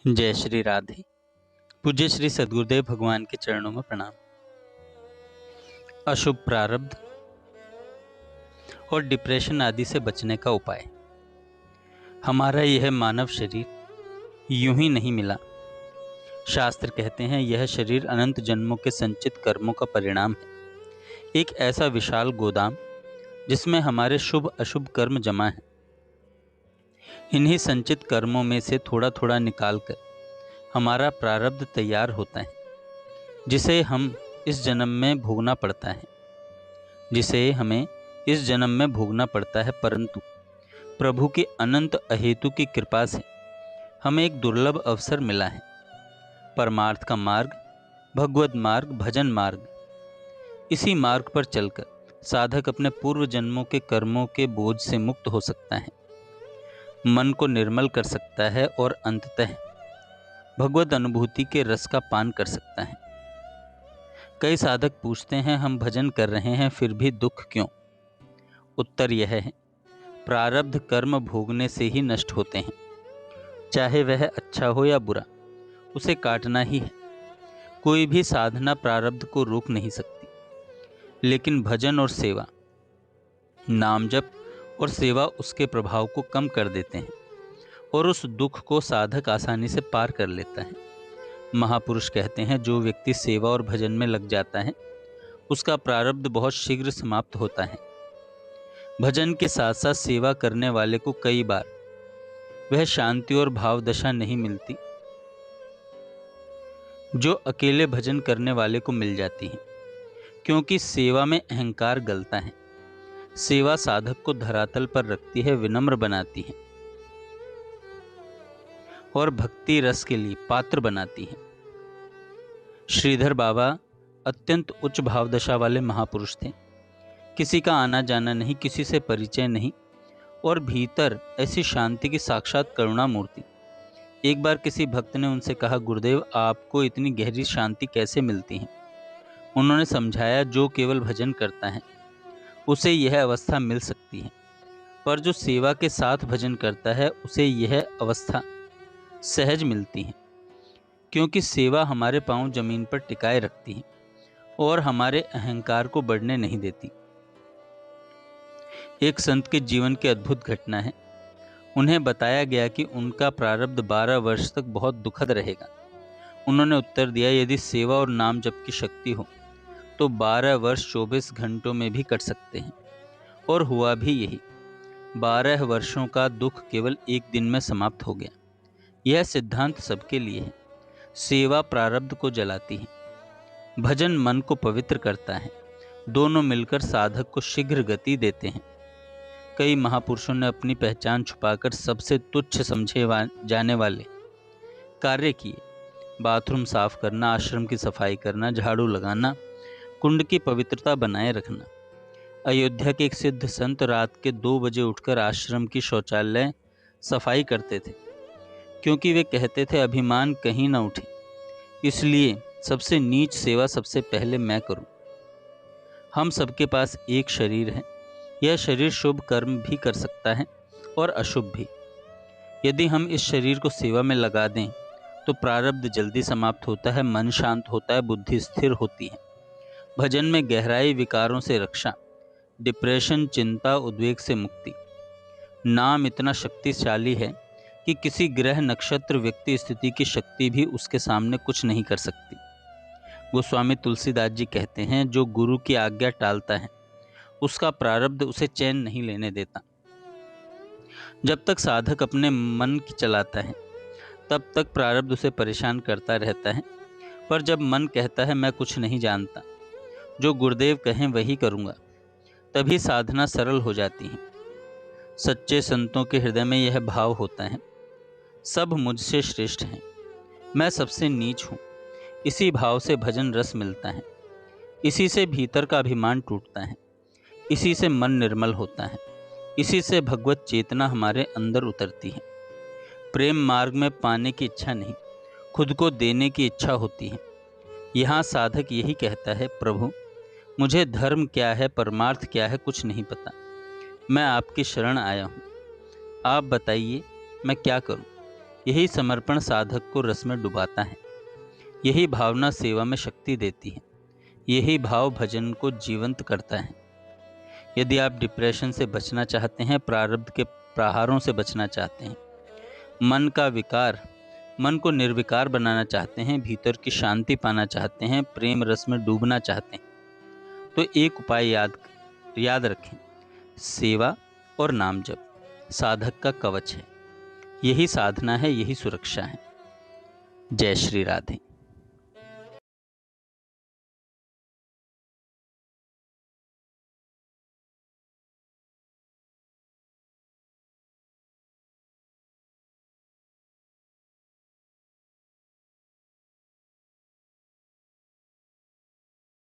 जय श्री राधे। पूज्य श्री सद्गुरुदेव भगवान के चरणों में प्रणाम। अशुभ प्रारब्ध और डिप्रेशन आदि से बचने का उपाय। हमारा यह मानव शरीर यूं ही नहीं मिला। शास्त्र कहते हैं यह शरीर अनंत जन्मों के संचित कर्मों का परिणाम है। एक ऐसा विशाल गोदाम जिसमें हमारे शुभ अशुभ कर्म जमा है। इन्हीं संचित कर्मों में से थोड़ा थोड़ा निकालकर हमारा प्रारब्ध तैयार होता है, जिसे हम इस जन्म में भोगना पड़ता है परंतु प्रभु की अनंत अहेतु की कृपा से हमें एक दुर्लभ अवसर मिला है। परमार्थ का मार्ग, भगवद मार्ग, भजन मार्ग। इसी मार्ग पर चलकर साधक अपने पूर्व जन्मों के कर्मों के बोझ से मुक्त हो सकता है, मन को निर्मल कर सकता है और अंततः भगवत अनुभूति के रस का पान कर सकता है। कई साधक पूछते हैं हम भजन कर रहे हैं फिर भी दुख क्यों? उत्तर यह है, प्रारब्ध कर्म भोगने से ही नष्ट होते हैं। चाहे वह अच्छा हो या बुरा, उसे काटना ही है। कोई भी साधना प्रारब्ध को रोक नहीं सकती, लेकिन भजन और सेवा, नाम जप और सेवा उसके प्रभाव को कम कर देते हैं और उस दुख को साधक आसानी से पार कर लेता है। महापुरुष कहते हैं जो व्यक्ति सेवा और भजन में लग जाता है उसका प्रारब्ध बहुत शीघ्र समाप्त होता है। भजन के साथ साथ सेवा करने वाले को कई बार वह शांति और भाव दशा नहीं मिलती जो अकेले भजन करने वाले को मिल जाती है, क्योंकि सेवा में अहंकार गलता है। सेवा साधक को धरातल पर रखती है, विनम्र बनाती है और भक्ति रस के लिए पात्र बनाती है। श्रीधर बाबा अत्यंत उच्च भाव दशा वाले महापुरुष थे। किसी का आना जाना नहीं, किसी से परिचय नहीं और भीतर ऐसी शांति की साक्षात करुणा मूर्ति। एक बार किसी भक्त ने उनसे कहा, गुरुदेव आपको इतनी गहरी शांति कैसे मिलती है? उन्होंने समझाया, जो केवल भजन करता है उसे यह अवस्था मिल सकती है, पर जो सेवा के साथ भजन करता है उसे यह अवस्था सहज मिलती है, क्योंकि सेवा हमारे पांव जमीन पर टिकाए रखती है और हमारे अहंकार को बढ़ने नहीं देती। एक संत के जीवन की अद्भुत घटना है। उन्हें बताया गया कि उनका प्रारब्ध 12 वर्ष तक बहुत दुखद रहेगा। उन्होंने उत्तर दिया, यदि सेवा और नाम जप की शक्ति हो तो 12 वर्ष 24 घंटों में भी कट सकते हैं। और हुआ भी यही। 12 वर्षों का दुख केवल एक दिन में समाप्त हो गया। यह सिद्धांत सबके लिए है। सेवा प्रारब्ध को जलाती है, भजन मन को पवित्र करता है। दोनों मिलकर साधक को शीघ्र गति देते हैं। कई महापुरुषों ने अपनी पहचान छुपाकर सबसे तुच्छ समझे जाने वाले कार्य किए। बाथरूम साफ करना, आश्रम की सफाई करना, झाड़ू लगाना, कुंड की पवित्रता बनाए रखना। अयोध्या के एक सिद्ध संत रात के 2 बजे उठकर आश्रम की शौचालय सफाई करते थे, क्योंकि वे कहते थे अभिमान कहीं न उठे, इसलिए सबसे नीच सेवा सबसे पहले मैं करूं। हम सबके पास एक शरीर है। यह शरीर शुभ कर्म भी कर सकता है और अशुभ भी। यदि हम इस शरीर को सेवा में लगा दें तो प्रारब्ध जल्दी समाप्त होता है, मन शांत होता है, बुद्धि स्थिर होती है। भजन में गहराई, विकारों से रक्षा, डिप्रेशन, चिंता, उद्वेग से मुक्ति। नाम इतना शक्तिशाली है कि किसी ग्रह, नक्षत्र, व्यक्ति, स्थिति की शक्ति भी उसके सामने कुछ नहीं कर सकती। गोस्वामी तुलसीदास जी कहते हैं, जो गुरु की आज्ञा टालता है उसका प्रारब्ध उसे चैन नहीं लेने देता। जब तक साधक अपने मन की चलाता है तब तक प्रारब्ध उसे परेशान करता रहता है, पर जब मन कहता है मैं कुछ नहीं जानता, जो गुरुदेव कहें वही करूँगा, तभी साधना सरल हो जाती है। सच्चे संतों के हृदय में यह भाव होता है, सब मुझसे श्रेष्ठ हैं, मैं सबसे नीच हूँ। इसी भाव से भजन रस मिलता है। इसी से भीतर का अभिमान टूटता है। इसी से मन निर्मल होता है। इसी से भगवत चेतना हमारे अंदर उतरती है। प्रेम मार्ग में पाने की इच्छा नहीं, खुद को देने की इच्छा होती है। यहाँ साधक यही कहता है, प्रभु मुझे धर्म क्या है, परमार्थ क्या है, कुछ नहीं पता। मैं आपकी शरण आया हूँ, आप बताइए मैं क्या करूँ। यही समर्पण साधक को रस में डुबाता है। यही भावना सेवा में शक्ति देती है। यही भाव भजन को जीवंत करता है। यदि आप डिप्रेशन से बचना चाहते हैं, प्रारब्ध के प्रहारों से बचना चाहते हैं, मन को निर्विकार बनाना चाहते हैं, भीतर की शांति पाना चाहते हैं, प्रेम रस में डूबना चाहते हैं, तो एक उपाय याद रखें। सेवा और नाम जप साधक का कवच है। यही साधना है, यही सुरक्षा है। जय श्री राधे।